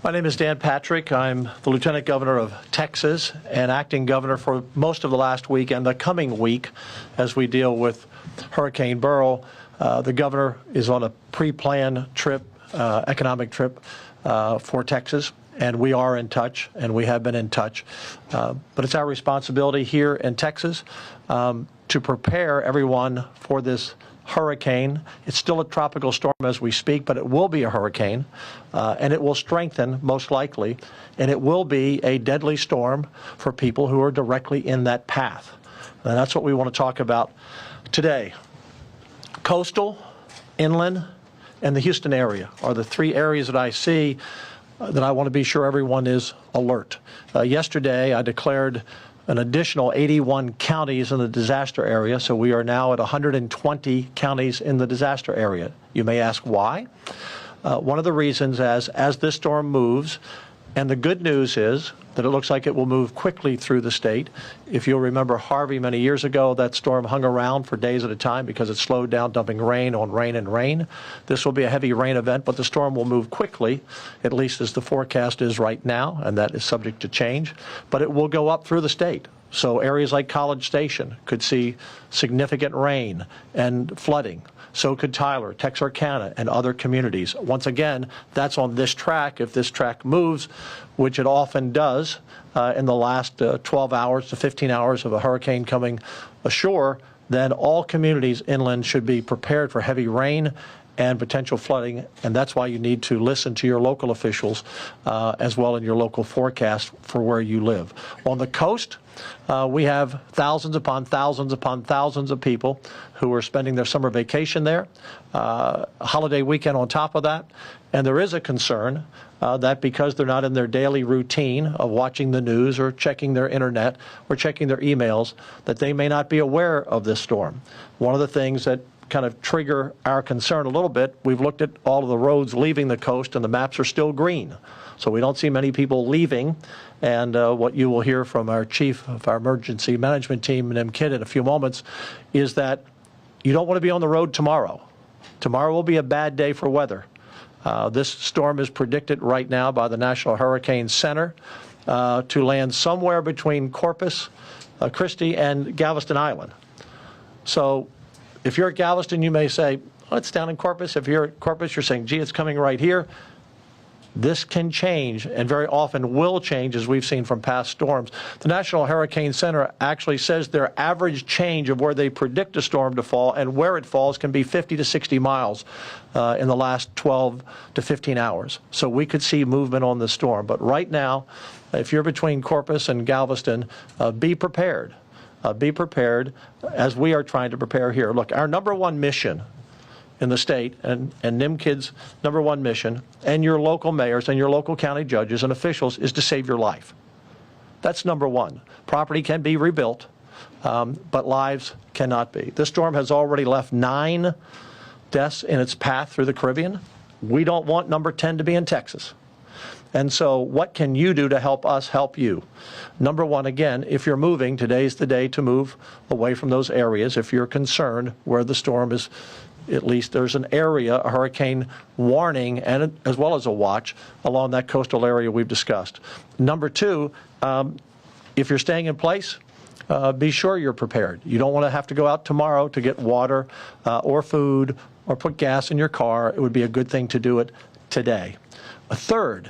My name is Dan Patrick. I'm the Lieutenant Governor of Texas and acting governor for most of the last week and the coming week as we deal with Hurricane Beryl. The governor is on a pre-planned trip, economic trip for Texas, and we are in touch, and we have been in touch. But it's our responsibility here in Texas to prepare everyone for this hurricane. It's still a tropical storm as we speak, but it will be a hurricane, and it will strengthen most likely, and it will be a deadly storm for people who are directly in that path. And that's what we want to talk about today. Coastal, inland, and the Houston area are the three areas that I see that I want to be sure everyone is alert. Yesterday, I declared an additional 81 counties in the disaster area, so we are now at 120 counties in the disaster area. You may ask why. One of the reasons as this storm moves, and the good news is that it looks like it will move quickly through the state. If you'll remember Harvey many years ago, that storm hung around for days at a time because it slowed down, dumping rain on rain and rain. This will be a heavy rain event, but the storm will move quickly, at least as the forecast is right now, and that is subject to change. But it will go up through the state. So areas like College Station could see significant rain and flooding. So could Tyler, Texarkana, and other communities. Once again, that's on this track. If this track moves, which it often does in the last 12 hours to 15 hours of a hurricane coming ashore, then all communities inland should be prepared for heavy rain and potential flooding, and that's why you need to listen to your local officials as well in your local forecast for where you live. On the coast, we have thousands upon thousands upon thousands of people who are spending their summer vacation there, a holiday weekend on top of that, and there is a concern that because they're not in their daily routine of watching the news or checking their internet or checking their emails, that they may not be aware of this storm. One of the things that kind of trigger our concern a little bit, we've looked at all of the roads leaving the coast and the maps are still green. So we don't see many people leaving. And what you will hear from our chief of our emergency management team, Nim Kidd, in a few moments, is that you don't want to be on the road tomorrow. Tomorrow will be a bad day for weather. This storm is predicted right now by the National Hurricane Center to land somewhere between Corpus Christi and Galveston Island. So if you're at Galveston, you may say, oh, it's down in Corpus. If you're at Corpus, you're saying, gee, it's coming right here. This can change, and very often will change, as we've seen from past storms. The National Hurricane Center actually says their average change of where they predict a storm to fall and where it falls can be 50 to 60 miles in the last 12 to 15 hours. So we could see movement on the storm. But right now, if you're between Corpus and Galveston, be prepared. Be prepared as we are trying to prepare here. Look, our number one mission in the state and Nim Kidd's number one mission and your local mayors and your local county judges and officials is to save your life. That's number one. Property can be rebuilt, but lives cannot be. This storm has already left 9 deaths in its path through the Caribbean. We don't want number 10 to be in Texas. And so what can you do to help us help you? Number one, again, if you're moving, today's the day to move away from those areas. If you're concerned where the storm is, at least there's an area, a hurricane warning, and as well as a watch along that coastal area we've discussed. Number two, if you're staying in place, be sure you're prepared. You don't want to have to go out tomorrow to get water or food or put gas in your car. It would be a good thing to do it today. A third,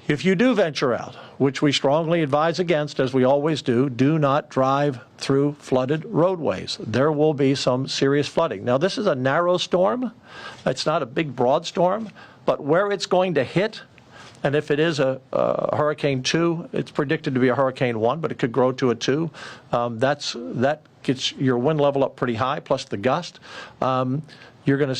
if you do venture out, which we strongly advise against, as we always do not drive through flooded roadways. There will be some serious flooding. Now, this is a narrow storm. It's not a big, broad storm, but where it's going to hit, and if it is a Hurricane 2, it's predicted to be a Hurricane 1, but it could grow to a 2. That gets your wind level up pretty high, plus the gust. You're going to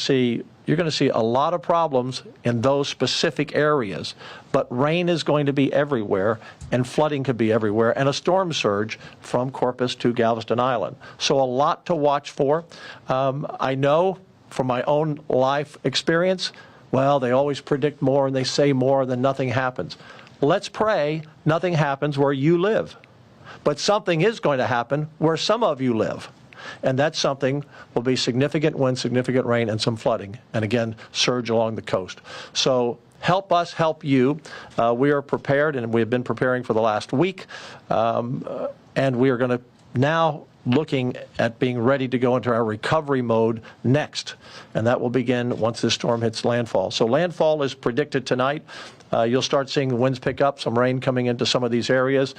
see a lot of problems in those specific areas, but rain is going to be everywhere, and flooding could be everywhere, and a storm surge from Corpus to Galveston Island. So a lot to watch for. I know from my own life experience, well, they always predict more and they say more, then nothing happens. Let's pray nothing happens where you live, but something is going to happen where some of you live. And that something will be significant wind, significant rain, and some flooding. And again, surge along the coast. So help us help you. We are prepared, and we have been preparing for the last week, and we are going to now looking at being ready to go into our recovery mode next, and that will begin once this storm hits landfall. So landfall is predicted tonight. You'll start seeing the winds pick up, some rain coming into some of these areas.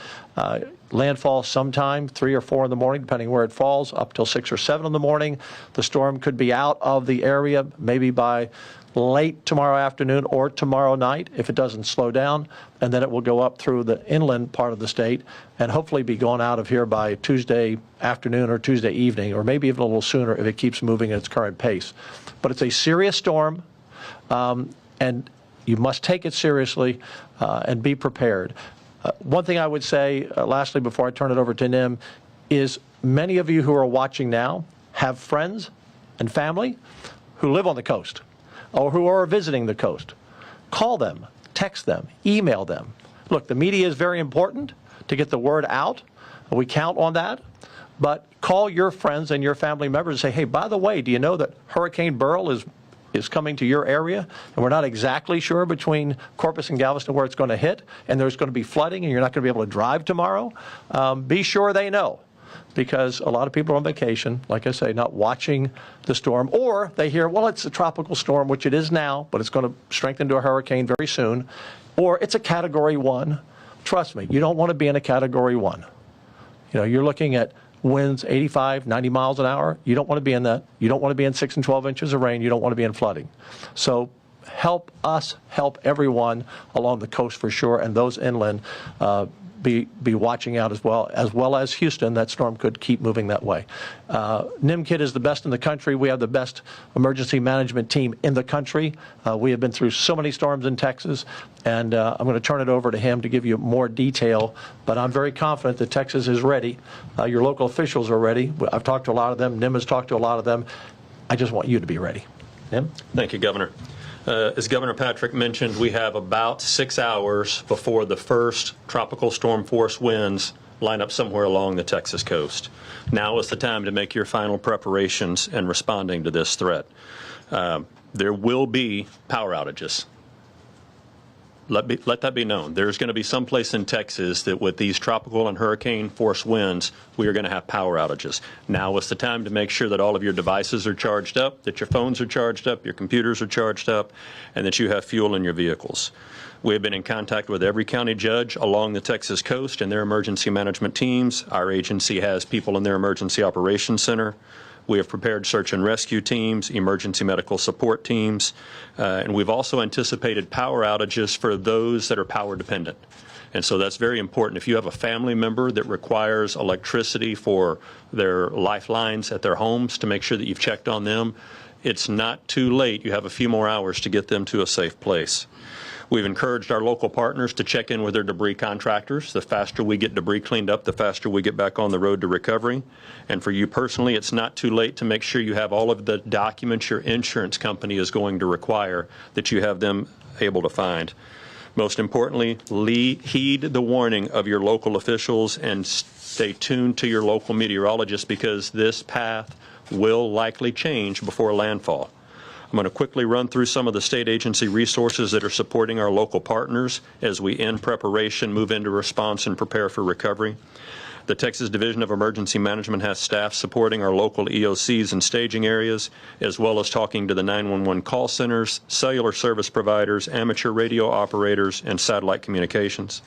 Landfall sometime 3 or 4 in the morning, depending where it falls, up till 6 or 7 in the morning. The storm could be out of the area maybe by late tomorrow afternoon or tomorrow night if it doesn't slow down, and then it will go up through the inland part of the state and hopefully be gone out of here by Tuesday afternoon or Tuesday evening, or maybe even a little sooner if it keeps moving at its current pace. But it's a serious storm, and you must take it seriously and be prepared. One thing I would say, lastly, before I turn it over to Nim, is many of you who are watching now have friends and family who live on the coast or who are visiting the coast. Call them, text them, email them. Look, the media is very important to get the word out. We count on that. But call your friends and your family members and say, hey, by the way, do you know that Hurricane Beryl is coming to your area, and we're not exactly sure between Corpus and Galveston where it's going to hit, and there's going to be flooding, and you're not going to be able to drive tomorrow? Be sure they know, because a lot of people are on vacation, like I say, not watching the storm, or they hear, well, it's a tropical storm, which it is now, but it's going to strengthen to a hurricane very soon, or it's a Category 1. Trust me, you don't want to be in a Category 1. You know, you're looking at winds 85, 90 miles an hour. You don't want to be in that. You don't want to be in 6 and 12 inches of rain. You don't want to be in flooding. So help us help everyone along the coast for sure, and those inland be watching out as well as Houston. That storm could keep moving that way. NIMKIT is the best in the country. We have the best emergency management team in the country. We have been through so many storms in Texas, and I'm going to turn it over to him to give you more detail, but I'm very confident that Texas is ready. Your local officials are ready. I've talked to a lot of them. Nim has talked to a lot of them. I just want you to be ready. Nim? Thank you, Governor. As Governor Patrick mentioned, we have about 6 hours before the first tropical storm force winds line up somewhere along the Texas coast. Now is the time to make your final preparations in responding to this threat. There will be power outages. Let that be known. There's going to be some place in Texas that with these tropical and hurricane force winds, we are going to have power outages. Now is the time to make sure that all of your devices are charged up, that your phones are charged up, your computers are charged up, and that you have fuel in your vehicles. We have been in contact with every county judge along the Texas coast and their emergency management teams. Our agency has people in their emergency operations center. We have prepared search and rescue teams, emergency medical support teams, and we've also anticipated power outages for those that are power dependent. And so that's very important. If you have a family member that requires electricity for their lifelines at their homes, to make sure that you've checked on them, it's not too late. You have a few more hours to get them to a safe place. We've encouraged our local partners to check in with their debris contractors. The faster we get debris cleaned up, the faster we get back on the road to recovery. And for you personally, it's not too late to make sure you have all of the documents your insurance company is going to require, that you have them able to find. Most importantly, heed the warning of your local officials and stay tuned to your local meteorologist, because this path will likely change before landfall. I'm going to quickly run through some of the state agency resources that are supporting our local partners as we end preparation, move into response, and prepare for recovery. The Texas Division of Emergency Management has staff supporting our local EOCs and staging areas, as well as talking to the 911 call centers, cellular service providers, amateur radio operators, and satellite communications.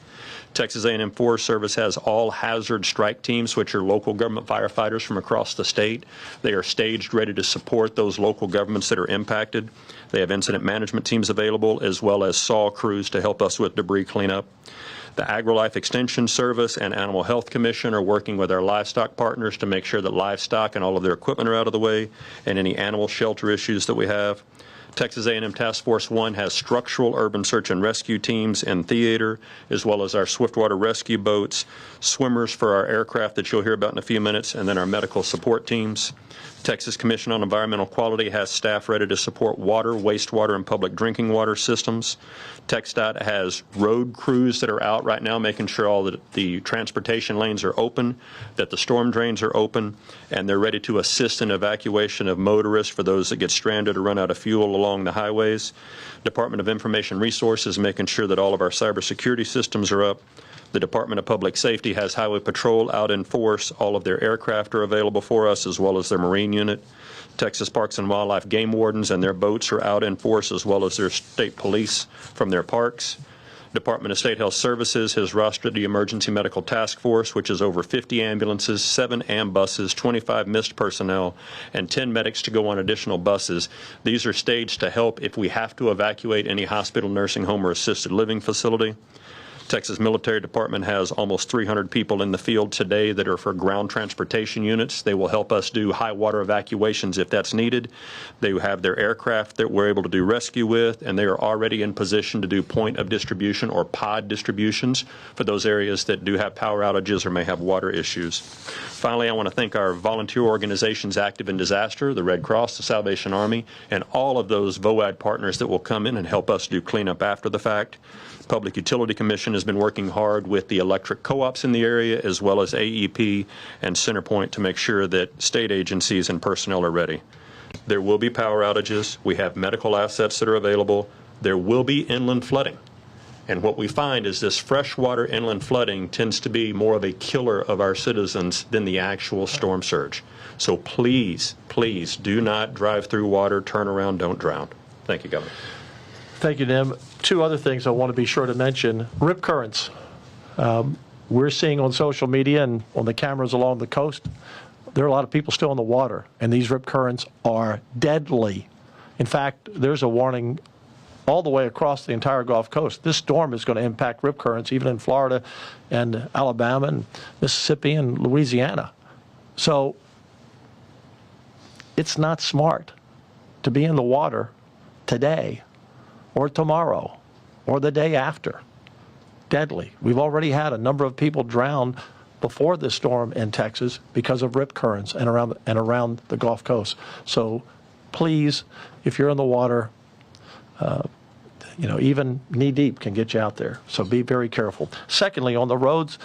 Texas A&M Forest Service has all hazard strike teams, which are local government firefighters from across the state. They are staged, ready to support those local governments that are impacted. They have incident management teams available, as well as SAW crews to help us with debris cleanup. The AgriLife Extension Service and Animal Health Commission are working with our livestock partners to make sure that livestock and all of their equipment are out of the way, and any animal shelter issues that we have. Texas A&M Task Force 1 has structural urban search and rescue teams and theater, as well as our swiftwater rescue boats, swimmers for our aircraft that you'll hear about in a few minutes, and then our medical support teams. Texas Commission on Environmental Quality has staff ready to support water, wastewater, and public drinking water systems. TxDOT has road crews that are out right now making sure all the transportation lanes are open, that the storm drains are open, and they're ready to assist in evacuation of motorists for those that get stranded or run out of fuel along the highways. Department of Information Resources making sure that all of our cybersecurity systems are up. The Department of Public Safety has Highway Patrol out in force. All of their aircraft are available for us, as well as their Marine unit. Texas Parks and Wildlife game wardens and their boats are out in force, as well as their state police from their parks. Department of State Health Services has rostered the Emergency Medical Task Force, which is over 50 ambulances, 7 ambuses, 25 missed personnel, and 10 medics to go on additional buses. These are staged to help if we have to evacuate any hospital, nursing home, or assisted living facility. Texas Military Department has almost 300 people in the field today that are for ground transportation units. They will help us do high water evacuations if that's needed. They have their aircraft that we're able to do rescue with, and they are already in position to do point of distribution or pod distributions for those areas that do have power outages or may have water issues. Finally, I want to thank our volunteer organizations active in disaster, the Red Cross, the Salvation Army, and all of those VOAD partners that will come in and help us do cleanup after the fact. Public Utility Commission has been working hard with the electric co-ops in the area, as well as AEP and Centerpoint, to make sure that state agencies and personnel are ready. There will be power outages. We have medical assets that are available. There will be inland flooding. And what we find is this freshwater inland flooding tends to be more of a killer of our citizens than the actual storm surge. So please, please do not drive through water, turn around, don't drown. Thank you, Governor. Thank you, Nim. Two other things I want to be sure to mention. Rip currents. We're seeing on social media and on the cameras along the coast, there are a lot of people still in the water, and these rip currents are deadly. In fact, there's a warning all the way across the entire Gulf Coast. This storm is going to impact rip currents even in Florida and Alabama and Mississippi and Louisiana. So it's not smart to be in the water today or tomorrow or the day after. Deadly. We've already had a number of people drown before this storm in Texas because of rip currents and around the Gulf Coast. So please, if you're in the water, even knee deep can get you out there. So be very careful. Secondly, on the roads,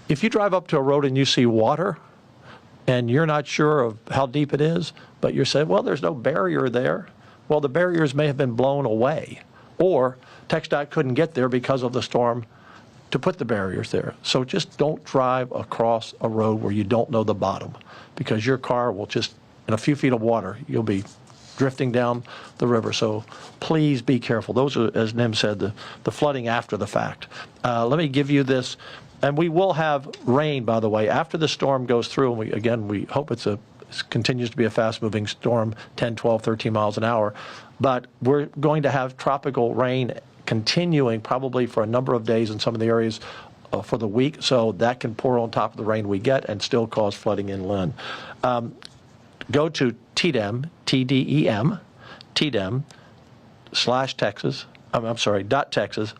if you drive up to a road and you see water and you're not sure of how deep it is, but you're saying, well, there's no barrier there. Well, the barriers may have been blown away, or TxDOT couldn't get there because of the storm to put the barriers there. So just don't drive across a road where you don't know the bottom, because your car will just, in a few feet of water, you'll be drifting down the river. So please be careful. Those are, as Nim said, the flooding after the fact. Let me give you this. And we will have rain, by the way, after the storm goes through. And we hope it continues to be a fast-moving storm, 10, 12, 13 miles an hour. But we're going to have tropical rain continuing probably for a number of days in some of the areas for the week. So that can pour on top of the rain we get and still cause flooding inland. Go to TDEM, TDEM, TDEM/Texas, .texas,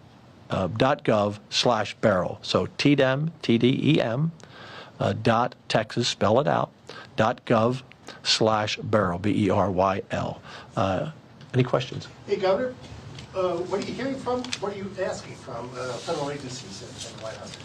.gov/Beryl. So TDEM, TDEM, .texas, spell it out, .gov/Beryl, BERYL. Any questions? Hey, Governor, what are you hearing from, what are you asking from federal agencies in the White House?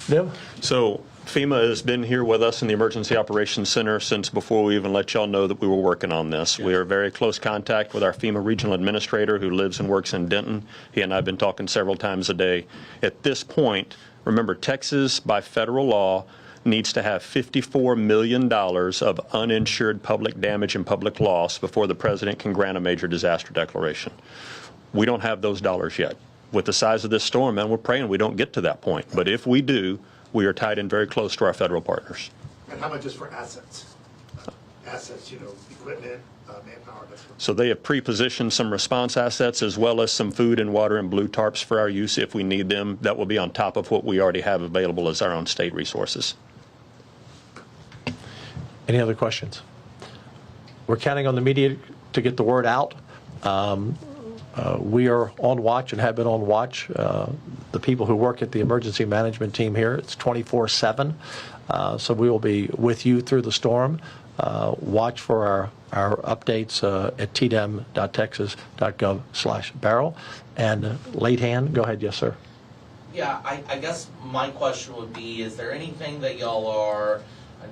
Nim? So FEMA has been here with us in the Emergency Operations Center since before we even let y'all know that we were working on this. Yeah. We are in very close contact with our FEMA regional administrator who lives and works in Denton. He and I have been talking several times a day. At this point, remember, Texas, by federal law, needs to have $54 million of uninsured public damage and public loss before the president can grant a major disaster declaration. We don't have those dollars yet. With the size of this storm, man, we're praying we don't get to that point. But if we do, we are tied in very close to our federal partners. And how much is for assets? Assets, equipment, manpower. So they have pre-positioned some response assets as well as some food and water and blue tarps for our use if we need them. That will be on top of what we already have available as our own state resources. Any other questions? We're counting on the media to get the word out. We are on watch and have been on watch. The people who work at the emergency management team here, it's 24/7. So we will be with you through the storm. Watch for our updates at tdem.texas.gov/Beryl. And late hand, go ahead, yes, sir. Yeah, I guess my question would be, is there anything that y'all are, I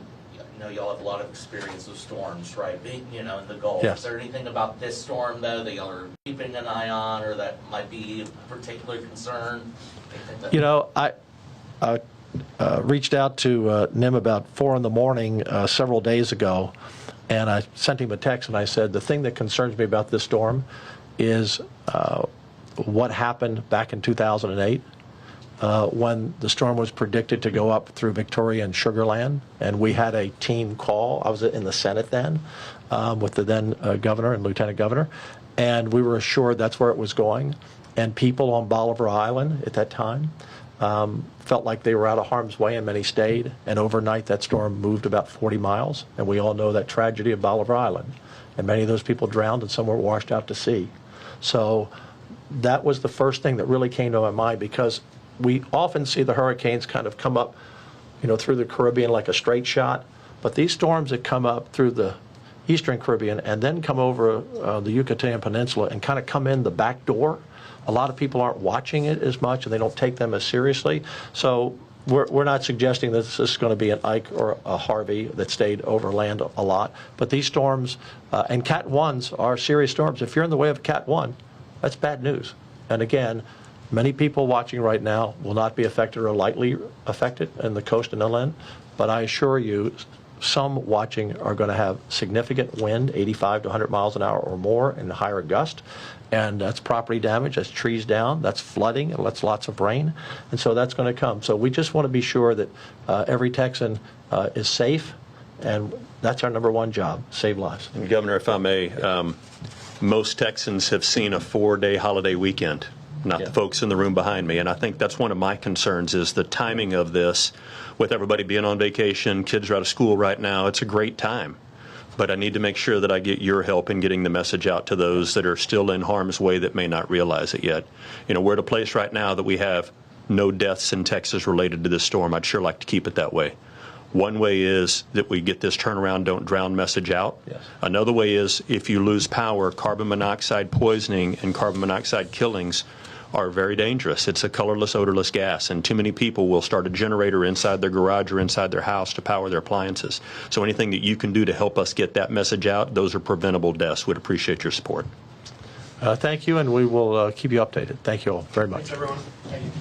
know y'all have a lot of experience with storms, right, being, in the Gulf. Yes. Is there anything about this storm, though, that y'all are keeping an eye on or that might be of particular concern? I reached out to Nim about 4 in the morning several days ago, and I sent him a text and I said, the thing that concerns me about this storm is what happened back in 2008 when the storm was predicted to go up through Victoria and Sugar Land, and we had a team call. I was in the Senate then with the then governor and lieutenant governor, and we were assured that's where it was going. And people on Bolivar Island at that time felt like they were out of harm's way, and many stayed. And overnight, that storm moved about 40 miles, and we all know that tragedy of Bolivar Island. And many of those people drowned, and some were washed out to sea. So that was the first thing that really came to my mind, because we often see the hurricanes kind of come up, through the Caribbean like a straight shot. But these storms that come up through the Eastern Caribbean and then come over the Yucatan Peninsula and kind of come in the back door, a lot of people aren't watching it as much, and they don't take them as seriously. So we're not suggesting that this is going to be an Ike or a Harvey that stayed over land a lot. But these storms, and Cat 1s are serious storms. If you're in the way of Cat 1, that's bad news. And again, many people watching right now will not be affected or lightly affected in the coast and inland. But I assure you, some watching are going to have significant wind, 85 to 100 miles an hour or more, and higher gust. And that's property damage, that's trees down, that's flooding, and that's lots of rain. And so that's going to come. So we just want to be sure that every Texan is safe, and that's our #1 job, save lives. And Governor, if I may, most Texans have seen a 4-day holiday weekend, not the folks in the room behind me. And I think that's one of my concerns, is the timing of this. With everybody being on vacation, kids are out of school right now, it's a great time. But I need to make sure that I get your help in getting the message out to those that are still in harm's way that may not realize it yet. We're at a place right now that we have no deaths in Texas related to this storm. I'd sure like to keep it that way. One way is that we get this turnaround, don't drown message out. Yes. Another way is, if you lose power, carbon monoxide poisoning and carbon monoxide killings are very dangerous. It's a colorless, odorless gas, and too many people will start a generator inside their garage or inside their house to power their appliances. So anything that you can do to help us get that message out, those are preventable deaths. We'd appreciate your support. Thank you, and we will keep you updated. Thank you all very much. Thanks, everyone. Thank you.